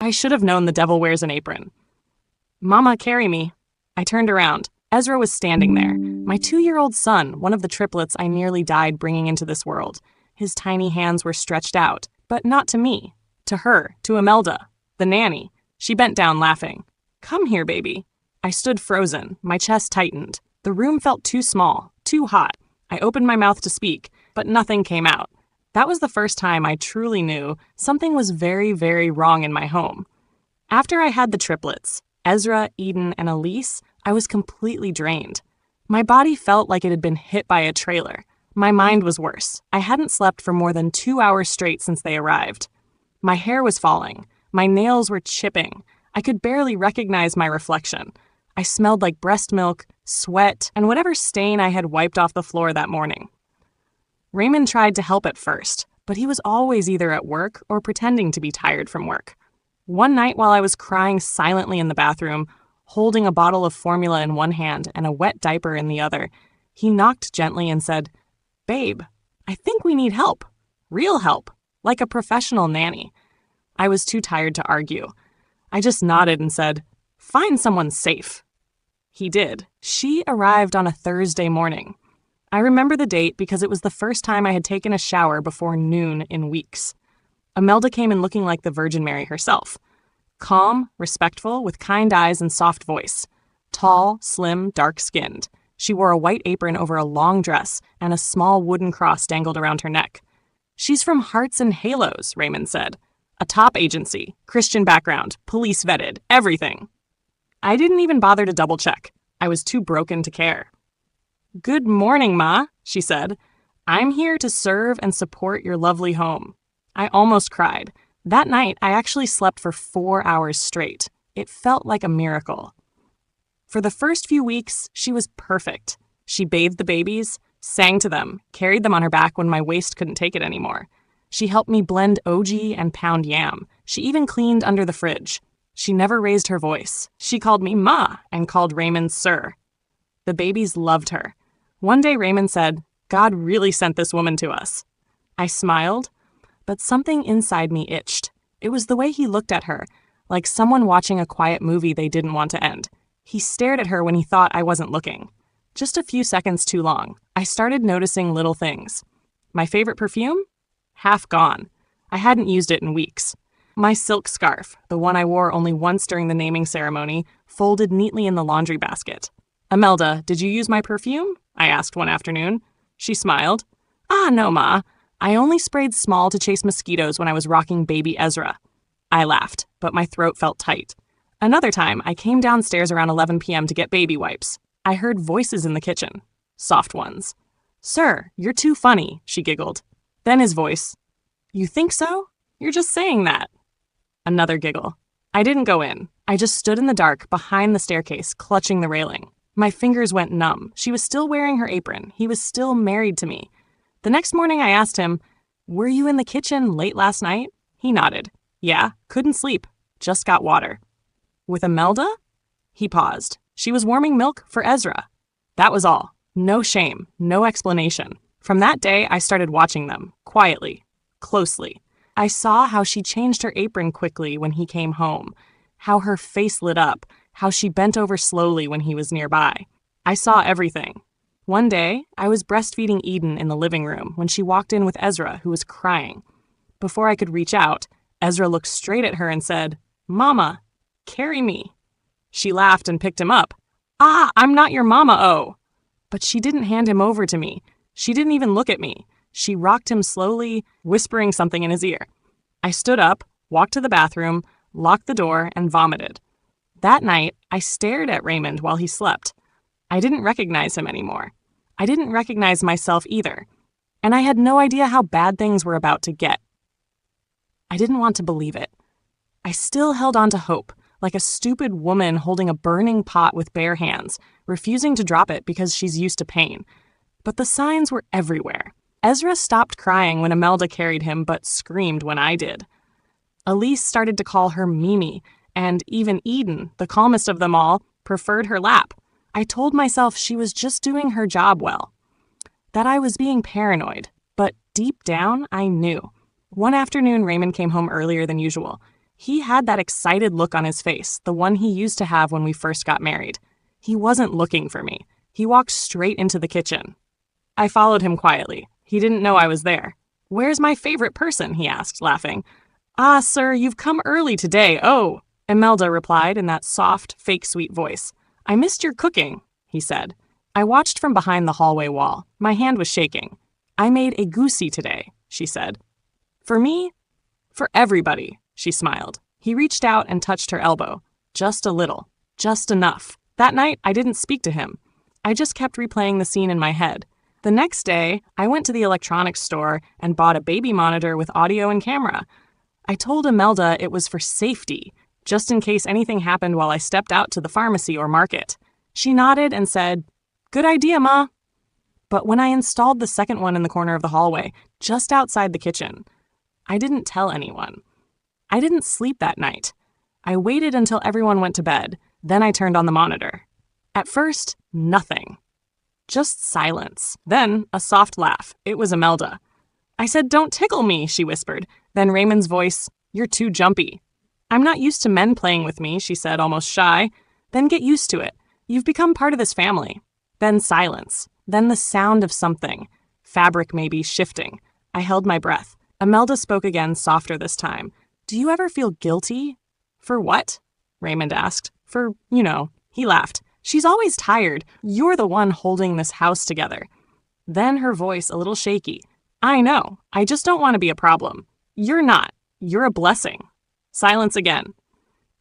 I should have known the devil wears an apron. Mama, carry me. I turned around. Ezra was standing there, my 2-year-old son, one of the triplets I nearly died bringing into this world. His tiny hands were stretched out, but not to me. To her, to Emelda, the nanny. She bent down, laughing. Come here, baby. I stood frozen, my chest tightened. The room felt too small, too hot. I opened my mouth to speak, but nothing came out. That was the first time I truly knew something was very, very wrong in my home. After I had the triplets, Ezra, Eden, and Elise, I was completely drained. My body felt like it had been hit by a trailer. My mind was worse. I hadn't slept for more than 2 hours straight since they arrived. My hair was falling. My nails were chipping. I could barely recognize my reflection. I smelled like breast milk, sweat, and whatever stain I had wiped off the floor that morning. Raymond tried to help at first, but he was always either at work or pretending to be tired from work. One night while I was crying silently in the bathroom, holding a bottle of formula in one hand and a wet diaper in the other, he knocked gently and said, "Babe, I think we need help. Real help, like a professional nanny." I was too tired to argue. I just nodded and said, "Find someone safe." He did. She arrived on a Thursday morning. I remember the date because it was the first time I had taken a shower before noon in weeks. Emelda came in looking like the Virgin Mary herself. Calm, respectful, with kind eyes and soft voice. Tall, slim, dark-skinned. She wore a white apron over a long dress, and a small wooden cross dangled around her neck. "She's from Hearts and Halos," Raymond said. "A top agency, Christian background, police vetted, everything." I didn't even bother to double-check. I was too broken to care. "Good morning, Ma," she said. "I'm here to serve and support your lovely home." I almost cried. That night, I actually slept for 4 hours straight. It felt like a miracle. For the first few weeks, she was perfect. She bathed the babies, sang to them, carried them on her back when my waist couldn't take it anymore. She helped me blend OG and pound yam. She even cleaned under the fridge. She never raised her voice. She called me Ma and called Raymond Sir. The babies loved her. One day Raymond said, "God really sent this woman to us." I smiled, but something inside me itched. It was the way he looked at her, like someone watching a quiet movie they didn't want to end. He stared at her when he thought I wasn't looking. Just a few seconds too long. I started noticing little things. My favorite perfume? Half gone. I hadn't used it in weeks. My silk scarf, the one I wore only once during the naming ceremony, folded neatly in the laundry basket. "Emelda, did you use my perfume?" I asked one afternoon. She smiled. "Ah, no, Ma. I only sprayed small to chase mosquitoes when I was rocking baby Ezra." I laughed, but my throat felt tight. Another time, I came downstairs around 11 p.m. to get baby wipes. I heard voices in the kitchen. Soft ones. "Sir, you're too funny," she giggled. Then his voice. "You think so? You're just saying that." Another giggle. I didn't go in. I just stood in the dark behind the staircase, clutching the railing. My fingers went numb. She was still wearing her apron. He was still married to me. The next morning I asked him, "Were you in the kitchen late last night?" He nodded. "Yeah, couldn't sleep. Just got water." "With Emelda?" He paused. "She was warming milk for Ezra." That was all. No shame, no explanation. From that day, I started watching them, quietly, closely. I saw how she changed her apron quickly when he came home, how her face lit up, how she bent over slowly when he was nearby. I saw everything. One day, I was breastfeeding Eden in the living room when she walked in with Ezra, who was crying. Before I could reach out, Ezra looked straight at her and said, "Mama, carry me." She laughed and picked him up. "Ah, I'm not your mama, oh." But she didn't hand him over to me. She didn't even look at me. She rocked him slowly, whispering something in his ear. I stood up, walked to the bathroom, locked the door, and vomited. That night, I stared at Raymond while he slept. I didn't recognize him anymore. I didn't recognize myself either. And I had no idea how bad things were about to get. I didn't want to believe it. I still held on to hope, like a stupid woman holding a burning pot with bare hands, refusing to drop it because she's used to pain. But the signs were everywhere. Ezra stopped crying when Emelda carried him, but screamed when I did. Elise started to call her Mimi, and even Eden, the calmest of them all, preferred her lap. I told myself she was just doing her job well. That I was being paranoid, but deep down, I knew. One afternoon, Raymond came home earlier than usual. He had that excited look on his face, the one he used to have when we first got married. He wasn't looking for me. He walked straight into the kitchen. I followed him quietly. He didn't know I was there. "Where's my favorite person?" he asked, laughing. "Ah, sir, you've come early today. Oh," Emelda replied in that soft, fake sweet voice. "I missed your cooking," he said. I watched from behind the hallway wall. My hand was shaking. "I made a goosey today," she said. "For me?" "For everybody," she smiled. He reached out and touched her elbow. Just a little. Just enough. That night, I didn't speak to him. I just kept replaying the scene in my head. The next day, I went to the electronics store and bought a baby monitor with audio and camera. I told Emelda it was for safety, just in case anything happened while I stepped out to the pharmacy or market. She nodded and said, "Good idea, Ma." But when I installed the second one in the corner of the hallway, just outside the kitchen, I didn't tell anyone. I didn't sleep that night. I waited until everyone went to bed. Then I turned on the monitor. At first, nothing. Just silence. Then a soft laugh. It was Emelda. I said, "Don't tickle me," she whispered. Then Raymond's voice, "You're too jumpy." "I'm not used to men playing with me," she said, almost shy. "Then get used to it. You've become part of this family." Then silence. Then the sound of something. Fabric maybe shifting. I held my breath. Emelda spoke again, softer this time. "Do you ever feel guilty?" "For what?" Raymond asked. "For, He laughed. "She's always tired. You're the one holding this house together." Then her voice a little shaky. "I know. I just don't want to be a problem. You're not. You're a blessing." Silence again.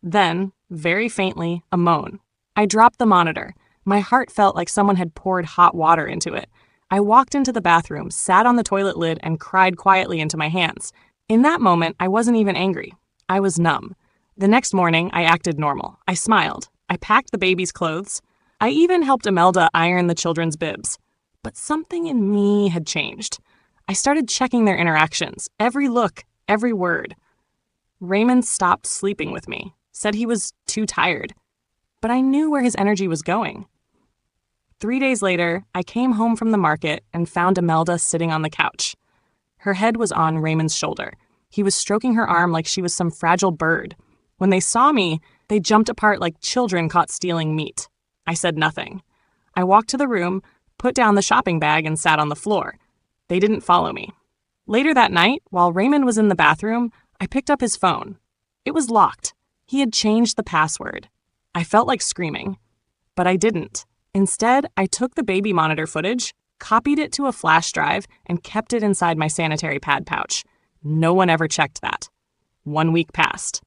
Then, very faintly, a moan. I dropped the monitor. My heart felt like someone had poured hot water into it. I walked into the bathroom, sat on the toilet lid, and cried quietly into my hands. In that moment, I wasn't even angry. I was numb. The next morning, I acted normal. I smiled. I packed the baby's clothes. I even helped Emelda iron the children's bibs. But something in me had changed. I started checking their interactions, every look, every word. Raymond stopped sleeping with me, said he was too tired. But I knew where his energy was going. 3 days later, I came home from the market and found Emelda sitting on the couch. Her head was on Raymond's shoulder. He was stroking her arm like she was some fragile bird. When they saw me, they jumped apart like children caught stealing meat. I said nothing. I walked to the room, put down the shopping bag, and sat on the floor. They didn't follow me. Later that night, while Raymond was in the bathroom, I picked up his phone. It was locked. He had changed the password. I felt like screaming, but I didn't. Instead, I took the baby monitor footage, copied it to a flash drive, and kept it inside my sanitary pad pouch. No one ever checked that. 1 week passed.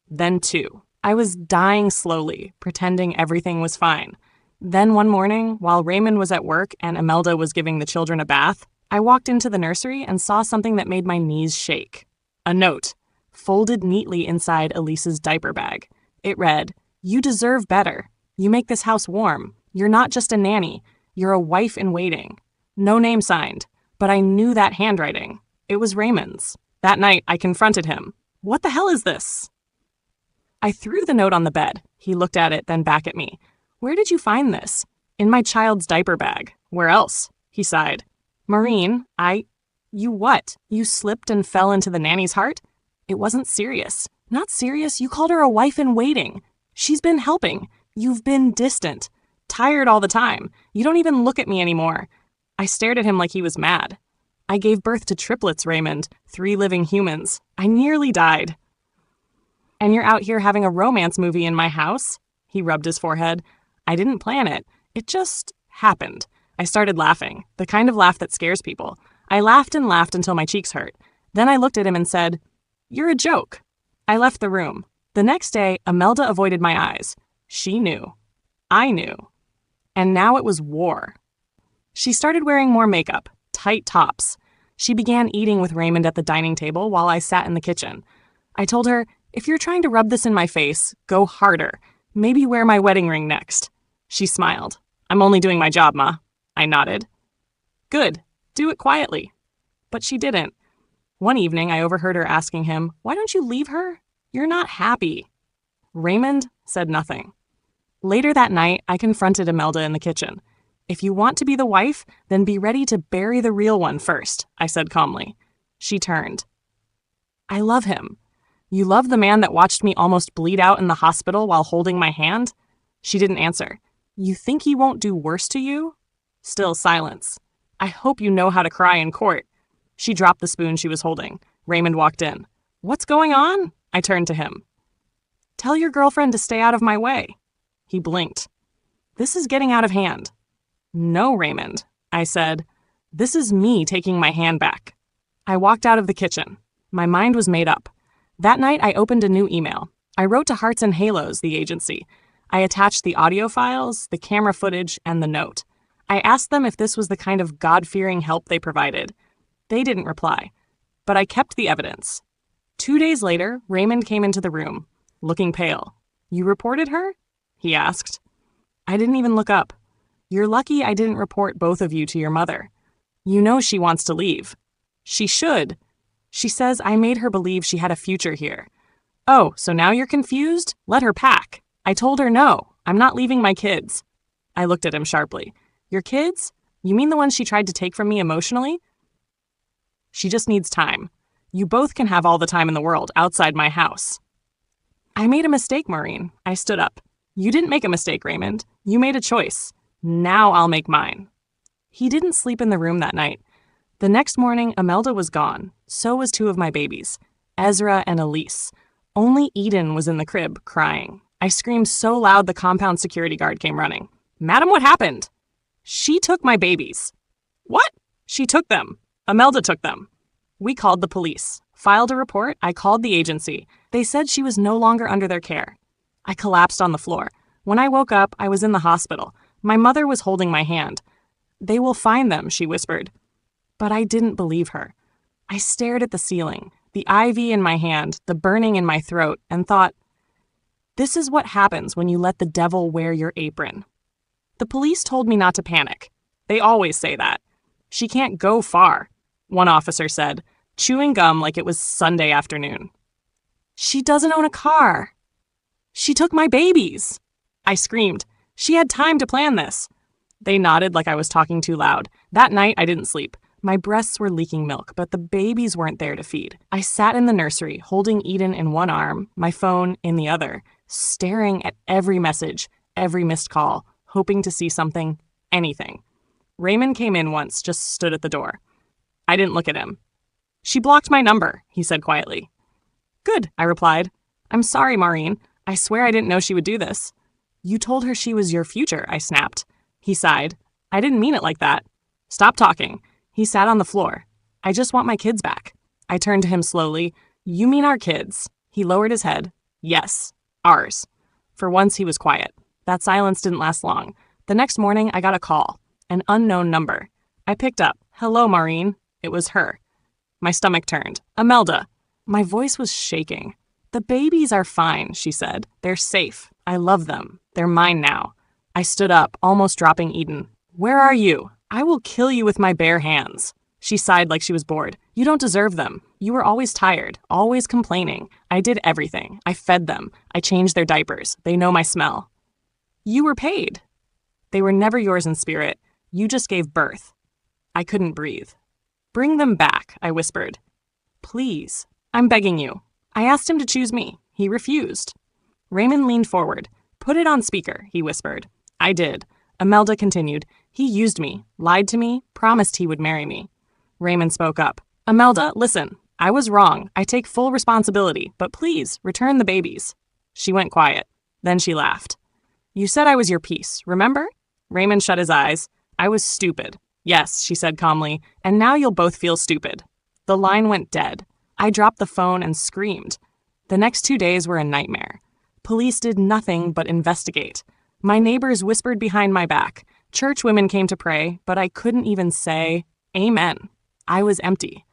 Then 2. I was dying slowly, pretending everything was fine. Then one morning, while Raymond was at work and Emelda was giving the children a bath, I walked into the nursery and saw something that made my knees shake. A note, folded neatly inside Elise's diaper bag. It read, "You deserve better. You make this house warm. You're not just a nanny. You're a wife in waiting." No name signed, but I knew that handwriting. It was Raymond's. That night, I confronted him. "What the hell is this?" I threw the note on the bed. He looked at it, then back at me. "Where did you find this?" "In my child's diaper bag. Where else?" He sighed. "Maureen, You what? You slipped and fell into the nanny's heart?" "It wasn't serious." "Not serious? You called her a wife in waiting. She's been helping. You've been distant. Tired all the time. You don't even look at me anymore." I stared at him like he was mad. "I gave birth to triplets, Raymond. 3 living humans. I nearly died." "And you're out here having a romance movie in my house?" He rubbed his forehead. "I didn't plan it. It just happened." I started laughing, the kind of laugh that scares people. I laughed and laughed until my cheeks hurt. Then I looked at him and said, "You're a joke." I left the room. The next day, Emelda avoided my eyes. She knew. I knew. And now it was war. She started wearing more makeup, tight tops. She began eating with Raymond at the dining table while I sat in the kitchen. I told her, "If you're trying to rub this in my face, go harder. Maybe wear my wedding ring next." She smiled. "I'm only doing my job, Ma." I nodded. "Good. Do it quietly." But she didn't. One evening, I overheard her asking him, "Why don't you leave her? You're not happy." Raymond said nothing. Later that night, I confronted Emelda in the kitchen. "If you want to be the wife, then be ready to bury the real one first," I said calmly. She turned. "I love him. You love the man that watched me almost bleed out in the hospital while holding my hand? She didn't answer. You think he won't do worse to you? Still silence. I hope you know how to cry in court. She dropped the spoon she was holding. Raymond walked in. What's going on? I turned to him. Tell your girlfriend to stay out of my way. He blinked. This is getting out of hand. No, Raymond, I said. This is me taking my hand back. I walked out of the kitchen. My mind was made up. That night, I opened a new email. I wrote to Hearts and Halos, the agency. I attached the audio files, the camera footage, and the note. I asked them if this was the kind of God-fearing help they provided. They didn't reply, but I kept the evidence. 2 days later, Raymond came into the room, looking pale. You reported her? He asked. I didn't even look up. You're lucky I didn't report both of you to your mother. You know she wants to leave. She should. She says I made her believe she had a future here. Oh, so now you're confused? Let her pack. I told her no, I'm not leaving my kids. I looked at him sharply. Your kids? You mean the ones she tried to take from me emotionally? She just needs time. You both can have all the time in the world outside my house. I made a mistake, Maureen. I stood up. You didn't make a mistake, Raymond. You made a choice. Now I'll make mine. He didn't sleep in the room that night. The next morning, Emelda was gone. So was 2 of my babies, Ezra and Elise. Only Eden was in the crib, crying. I screamed so loud the compound security guard came running. Madam, what happened? She took my babies. What? She took them. Emelda took them. We called the police. Filed a report. I called the agency. They said she was no longer under their care. I collapsed on the floor. When I woke up, I was in the hospital. My mother was holding my hand. They will find them, she whispered. But I didn't believe her. I stared at the ceiling, the IV in my hand, the burning in my throat, and thought, this is what happens when you let the devil wear your apron. The police told me not to panic. They always say that. She can't go far, one officer said, chewing gum like it was Sunday afternoon. She doesn't own a car. She took my babies. I screamed. She had time to plan this. They nodded like I was talking too loud. That night, I didn't sleep. My breasts were leaking milk, but the babies weren't there to feed. I sat in the nursery, holding Eden in one arm, my phone in the other, staring at every message, every missed call, hoping to see something, anything. Raymond came in once, just stood at the door. I didn't look at him. She blocked my number, he said quietly. Good, I replied. I'm sorry, Maureen. I swear I didn't know she would do this. You told her she was your future, I snapped. He sighed. I didn't mean it like that. Stop talking. He sat on the floor. I just want my kids back. I turned to him slowly. You mean our kids? He lowered his head. Yes, ours. For once, he was quiet. That silence didn't last long. The next morning, I got a call. An unknown number. I picked up. Hello, Maureen. It was her. My stomach turned. Emelda. My voice was shaking. The babies are fine, she said. They're safe. I love them. They're mine now. I stood up, almost dropping Eden. Where are you? I will kill you with my bare hands. She sighed like she was bored. You don't deserve them. You were always tired, always complaining. I did everything. I fed them. I changed their diapers. They know my smell. You were paid. They were never yours in spirit. You just gave birth. I couldn't breathe. Bring them back, I whispered. Please. I'm begging you. I asked him to choose me. He refused. Raymond leaned forward. Put it on speaker, he whispered. I did. Emelda continued. He used me, lied to me, promised he would marry me. Raymond spoke up. Emelda, listen. I was wrong. I take full responsibility, but please, return the babies. She went quiet. Then she laughed. You said I was your piece, remember? Raymond shut his eyes. I was stupid. Yes, she said calmly, and now you'll both feel stupid. The line went dead. I dropped the phone and screamed. The next 2 days were a nightmare. Police did nothing but investigate. My neighbors whispered behind my back. Church women came to pray, but I couldn't even say, Amen. I was empty.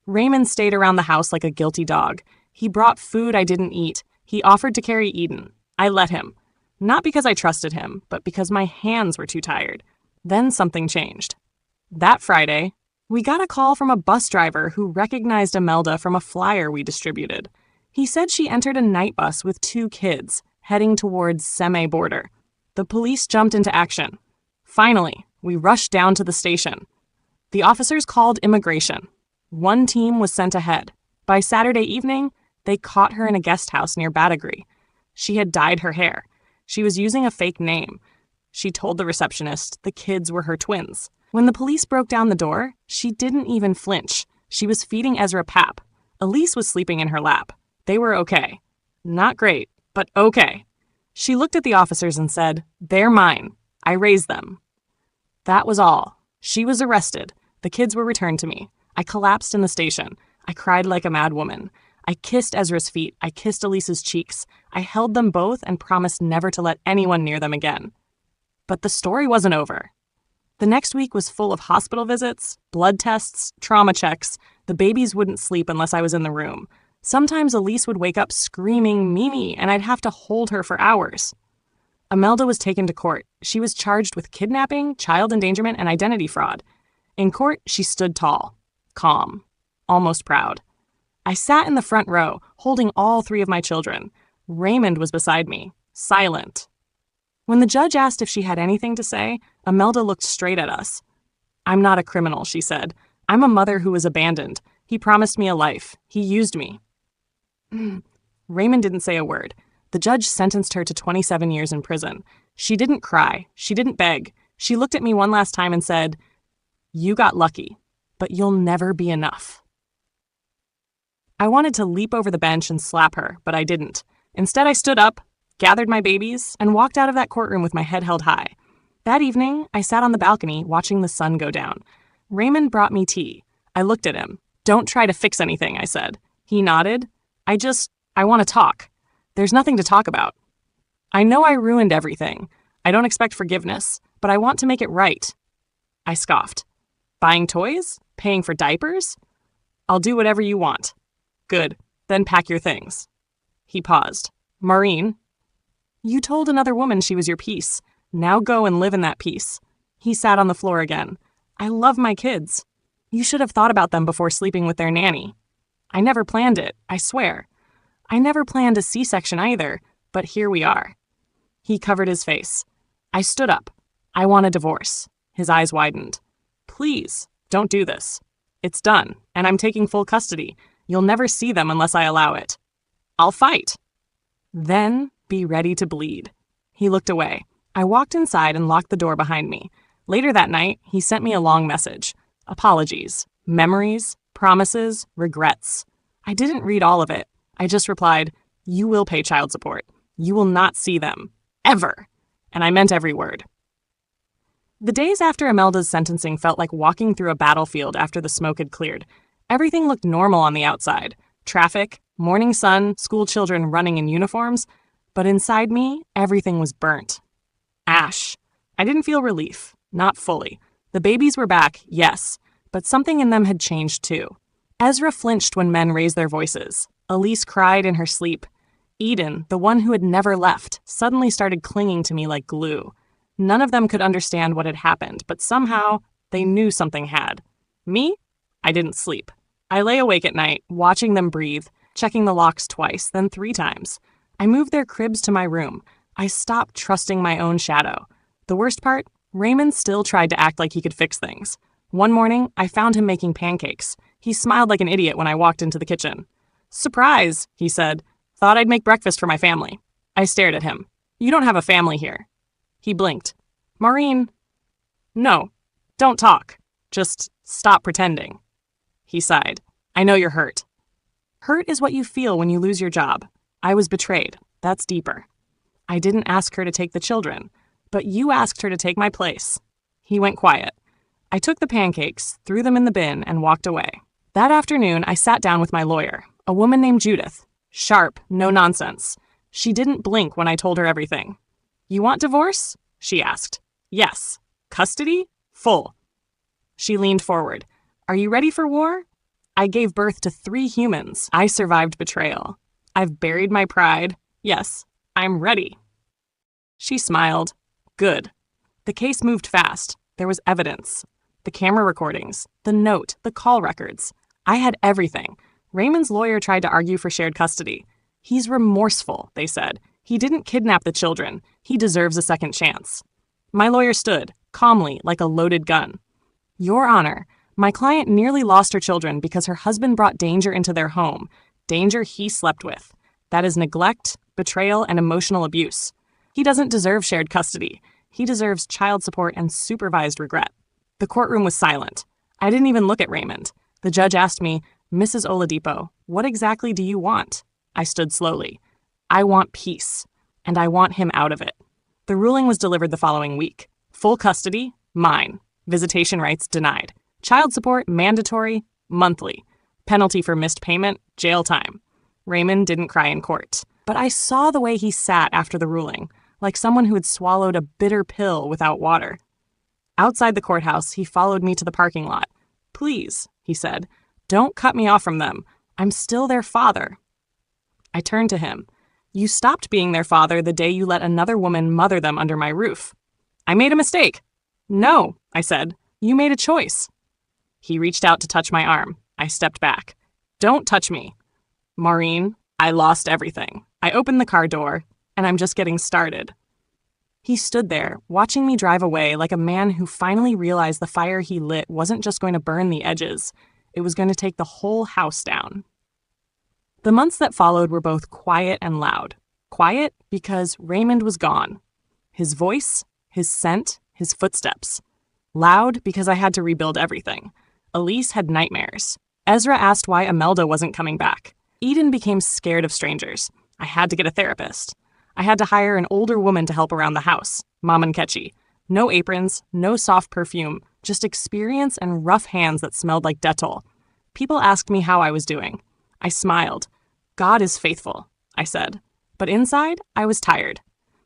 Raymond stayed around the house like a guilty dog. He brought food I didn't eat. He offered to carry Eden. I let him. Not because I trusted him, but because my hands were too tired. Then something changed. That Friday, we got a call from a bus driver who recognized Emelda from a flyer we distributed. He said she entered a night bus with 2 kids, heading towards Seme border. The police jumped into action. Finally, we rushed down to the station. The officers called immigration. 1 team was sent ahead. By Saturday evening, They caught her in a guest house near Badagry. She had dyed her hair. She was using a fake name. She told the receptionist the kids were her twins. When the police broke down the door, she didn't even flinch. She was feeding Ezra pap. Elise was sleeping in her lap. They were okay. Not great, but okay. She looked at the officers and said, "They're mine. I raised them." That was all. She was arrested. The kids were returned to me. I collapsed in the station. I cried like a mad woman. I kissed Ezra's feet. I kissed Elise's cheeks. I held them both and promised never to let anyone near them again. But the story wasn't over. The next week was full of hospital visits, blood tests, trauma checks. The babies wouldn't sleep unless I was in the room. Sometimes Elise would wake up screaming Mimi, and I'd have to hold her for hours. Emelda was taken to court. She was charged with kidnapping, child endangerment, and identity fraud. In court, she stood tall, calm, almost proud. I sat in the front row, holding all 3 of my children. Raymond was beside me, silent. When the judge asked if she had anything to say, Emelda looked straight at us. "I'm not a criminal," she said. "I'm a mother who was abandoned. He promised me a life. He used me." Raymond didn't say a word. The judge sentenced her to 27 years in prison. She didn't cry. She didn't beg. She looked at me one last time and said, "You got lucky, but you'll never be enough." I wanted to leap over the bench and slap her, but I didn't. Instead, I stood up, gathered my babies, and walked out of that courtroom with my head held high. That evening, I sat on the balcony watching the sun go down. Raymond brought me tea. I looked at him. "Don't try to fix anything," I said. He nodded. I want to talk. There's nothing to talk about. I know I ruined everything. I don't expect forgiveness, but I want to make it right." I scoffed. "Buying toys? Paying for diapers? I'll do whatever you want." "Good. Then pack your things." He paused. "Maureen, you told another woman she was your peace. Now go and live in that peace." He sat on the floor again. "I love my kids. You should have thought about them before sleeping with their nanny. I never planned it, I swear. I never planned a C-section either, but here we are." He covered his face. I stood up. "I want a divorce." His eyes widened. "Please, don't do this. It's done, and I'm taking full custody. You'll never see them unless I allow it. I'll fight." "Then be ready to bleed." He looked away. I walked inside and locked the door behind me. Later that night, he sent me a long message. Apologies, memories, promises, regrets. I didn't read all of it. I just replied, "You will pay child support. You will not see them. Ever." And I meant every word. The days after Emelda's sentencing felt like walking through a battlefield after the smoke had cleared. Everything looked normal on the outside. Traffic, morning sun, school children running in uniforms. But inside me, everything was burnt. Ash. I didn't feel relief. Not fully. The babies were back, yes, but something in them had changed too. Ezra flinched when men raised their voices. Elise cried in her sleep. Eden, the one who had never left, suddenly started clinging to me like glue. None of them could understand what had happened, but somehow they knew something had. Me? I didn't sleep. I lay awake at night, watching them breathe, checking the locks twice, then 3 times. I moved their cribs to my room. I stopped trusting my own shadow. The worst part? Raymond still tried to act like he could fix things. One morning, I found him making pancakes. He smiled like an idiot when I walked into the kitchen. "Surprise," he said. "Thought I'd make breakfast for my family." I stared at him. "You don't have a family here." He blinked. "Maureen." "No, don't talk. Just stop pretending." He sighed. "I know you're hurt." Hurt is what you feel when you lose your job. I was betrayed. That's deeper. "I didn't ask her to take the children, but you asked her to take my place." He went quiet. I took the pancakes, threw them in the bin, and walked away. That afternoon, I sat down with my lawyer, a woman named Judith. Sharp, no nonsense. She didn't blink when I told her everything. "You want divorce?" she asked. "Yes." "Custody?" "Full." She leaned forward. "Are you ready for war?" I gave birth to 3 humans. I survived betrayal. I've buried my pride. Yes, I'm ready. She smiled. Good. The case moved fast. There was evidence. The camera recordings, the note, the call records. I had everything. Raymond's lawyer tried to argue for shared custody. He's remorseful, they said. He didn't kidnap the children. He deserves a second chance. My lawyer stood, calmly, like a loaded gun. "Your Honor, my client nearly lost her children because her husband brought danger into their home. Danger he slept with. That is neglect, betrayal, and emotional abuse. He doesn't deserve shared custody. He deserves child support and supervised regret. The courtroom was silent. I didn't even look at Raymond. The judge asked me, "Mrs. Oladipo, what exactly do you want?" I stood slowly. "I want peace, and I want him out of it." The ruling was delivered the following week. Full custody, mine. Visitation rights denied. Child support, mandatory, monthly. Penalty for missed payment, jail time. Raymond didn't cry in court, but I saw the way he sat after the ruling, like someone who had swallowed a bitter pill without water. Outside the courthouse, he followed me to the parking lot. "Please," he said, "don't cut me off from them. I'm still their father." I turned to him. "You stopped being their father the day you let another woman mother them under my roof." "I made a mistake." "No," I said, "you made a choice." He reached out to touch my arm. I stepped back. "Don't touch me." "Maureen, I lost everything. I opened the car door, and I'm just getting started." He stood there, watching me drive away like a man who finally realized the fire he lit wasn't just going to burn the edges. It was going to take the whole house down. The months that followed were both quiet and loud. Quiet because Raymond was gone. His voice, his scent, his footsteps. Loud because I had to rebuild everything. Elise had nightmares. Ezra asked why Emelda wasn't coming back. Eden became scared of strangers. I had to get a therapist. I had to hire an older woman to help around the house, Mom and Ketchy. No aprons, no soft perfume, just experience and rough hands that smelled like Dettol. People asked me how I was doing. I smiled. "God is faithful," I said. But inside, I was tired.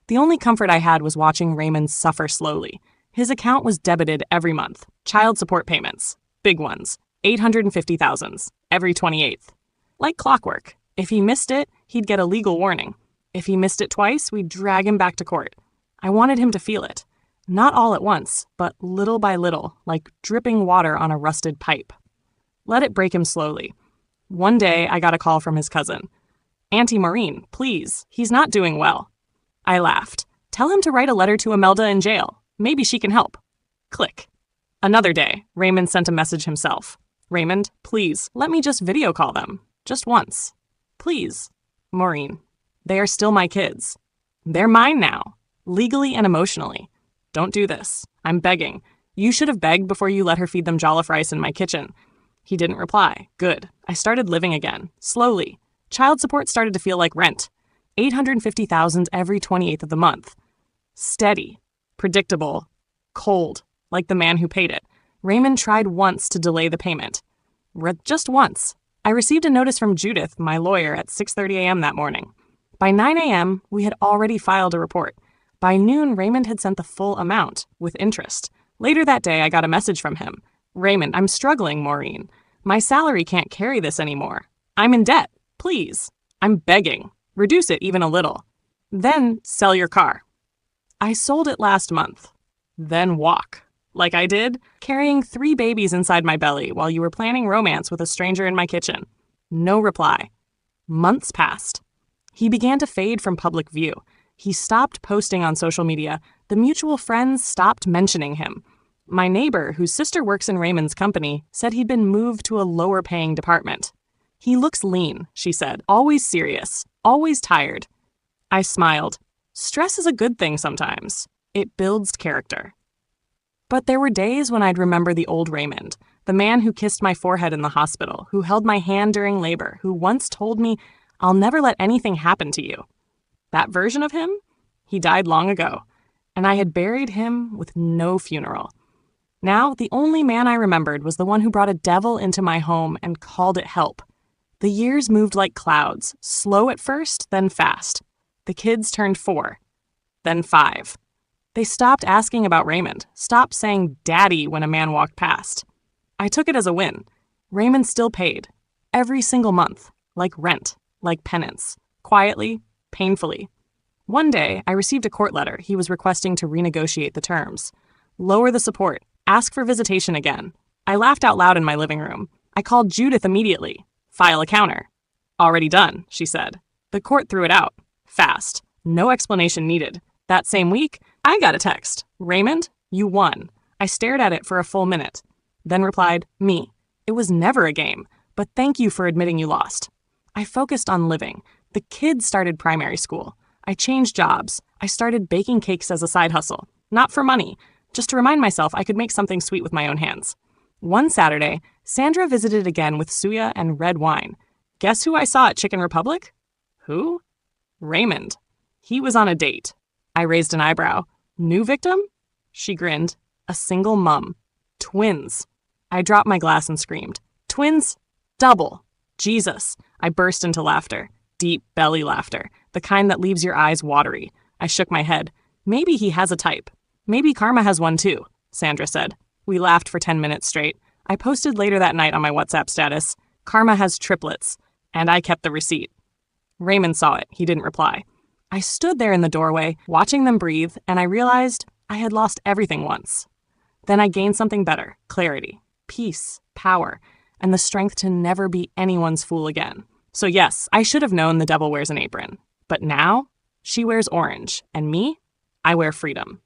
The only comfort I had was watching Raymond suffer slowly. His account was debited every month. Child support payments. Big ones. 850,000 every 28th. Like clockwork. If he missed it, he'd get a legal warning. If he missed it twice, we'd drag him back to court. I wanted him to feel it. Not all at once, but little by little, like dripping water on a rusted pipe. Let it break him slowly. One day, I got a call from his cousin. "Auntie Maureen, please, he's not doing well." I laughed. "Tell him to write a letter to Emelda in jail. Maybe she can help." Click. Another day, Raymond sent a message himself. "Raymond, please, let me just video call them. Just once. Please. Maureen. They are still my kids. They're mine now. Legally and emotionally. Don't do this. I'm begging. You should have begged before you let her feed them jollof rice in my kitchen." He didn't reply. Good. I started living again. Slowly. Child support started to feel like rent. 850,000 every 28th of the month. Steady. Predictable. Cold. Like the man who paid it. Raymond tried once to delay the payment. Just once. I received a notice from Judith, my lawyer, at 6:30 a.m. that morning. By 9 a.m., we had already filed a report. By noon, Raymond had sent the full amount, with interest. Later that day, I got a message from him. "Raymond, I'm struggling, Maureen. My salary can't carry this anymore. I'm in debt. Please. I'm begging. Reduce it even a little. Then sell your car." I sold it last month. Then walk. Like I did, carrying 3 babies inside my belly while you were planning romance with a stranger in my kitchen. No reply. Months passed. He began to fade from public view. He stopped posting on social media. The mutual friends stopped mentioning him. My neighbor, whose sister works in Raymond's company, said he'd been moved to a lower-paying department. "He looks lean," she said, "always serious, always tired." I smiled. Stress is a good thing sometimes. It builds character. But there were days when I'd remember the old Raymond, the man who kissed my forehead in the hospital, who held my hand during labor, who once told me, "I'll never let anything happen to you." That version of him? He died long ago, and I had buried him with no funeral. Now, the only man I remembered was the one who brought a devil into my home and called it help. The years moved like clouds, slow at first, then fast. The kids turned 4, then 5. They stopped asking about Raymond, stopped saying "daddy" when a man walked past. I took it as a win. Raymond still paid. Every single month. Like rent. Like penance. Quietly. Painfully. One day, I received a court letter he was requesting to renegotiate the terms. Lower the support. Ask for visitation again. I laughed out loud in my living room. I called Judith immediately. File a counter. Already done, she said. The court threw it out. Fast. No explanation needed. That same week, I got a text. "Raymond, you won." I stared at it for a full minute. Then replied, "Me. It was never a game, but thank you for admitting you lost." I focused on living. The kids started primary school. I changed jobs. I started baking cakes as a side hustle. Not for money, just to remind myself I could make something sweet with my own hands. One Saturday, Sandra visited again with suya and red wine. Guess who I saw at Chicken Republic? Who? Raymond. He was on a date. I raised an eyebrow. New victim? She grinned. A single mum. Twins. I dropped my glass and screamed. Twins? Double. Jesus. I burst into laughter. Deep belly laughter. The kind that leaves your eyes watery. I shook my head. Maybe he has a type. Maybe Karma has one too, Sandra said. We laughed for 10 minutes straight. I posted later that night on my WhatsApp status, Karma has triplets, and I kept the receipt. Raymond saw it. He didn't reply. I stood there in the doorway, watching them breathe, and I realized I had lost everything once. Then I gained something better, clarity, peace, power, and the strength to never be anyone's fool again. So yes, I should have known the devil wears an apron. But now, she wears orange, and me, I wear freedom.